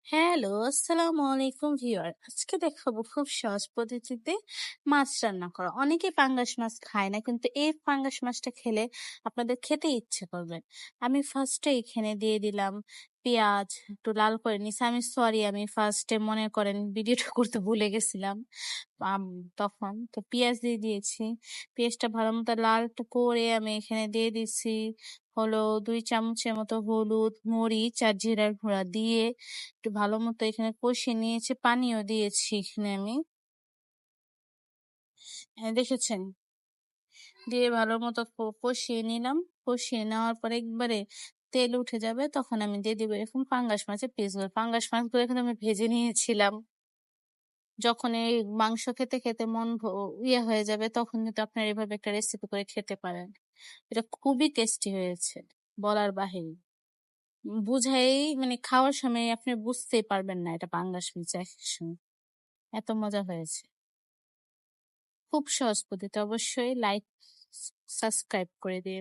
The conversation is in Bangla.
হ্যালো, আসসালামু আলাইকুম ভিউয়ার। আজকে দেখাবো খুব সহজ পদ্ধতিতে মাছ রান্না করা। অনেকে পাঙ্গাস মাছ খায় না, কিন্তু এই পাঙ্গাস মাছটা খেলে আপনাদের খেতে ইচ্ছে করবে। আমি ফার্স্টে এখানে দিয়ে দিলাম পেঁয়াজ, একটু লাল করে নিছি। আমি সরি, আমি ফার্স্টে মনে করেন ভিডিওটা করতে ভুলে গেছিলাম। আম, তখন তো পেঁয়াজ দিয়ে দিয়েছি। পেঁয়াজটা ভালো মতো লাল করে আমি এখানে দিয়ে দিচ্ছি হলো 2 চামচের মতো হলুদ, মরিচ আর জিরার গুঁড়া দিয়ে একটু ভালো মতো এখানে কষিয়ে নিয়েছি। পানিও দিয়েছি এখানে আমি, দেখেছেন, দিয়ে ভালো মতো কষিয়ে নিলাম। কষিয়ে নেওয়ার পরে একবারে তেল উঠে যাবে, তখন আমি দিয়ে দিব এরকম পাঙ্গাস মাছের পিসগুলো। পাঙ্গাস মাছগুলো এখানে আমি ভেজে নিয়েছিলাম। যখন এই মাংস খেতে খেতে ইয়ে হয়ে যাবে, তখন কিন্তু আপনার এভাবে একটা রেসিপি করে খেতে পারেন। এটা খুবই টেস্টি হয়েছে, বলার বাহিরে। বুঝাই মানে খাওয়ার সময় আপনি বুঝতেই পারবেন না এটা পাঙ্গাস মাছ। একসময় এত মজা হয়েছে। খুব সহজ পদ্ধতি, অবশ্যই লাইক সাবস্ক্রাইব করে দিয়ে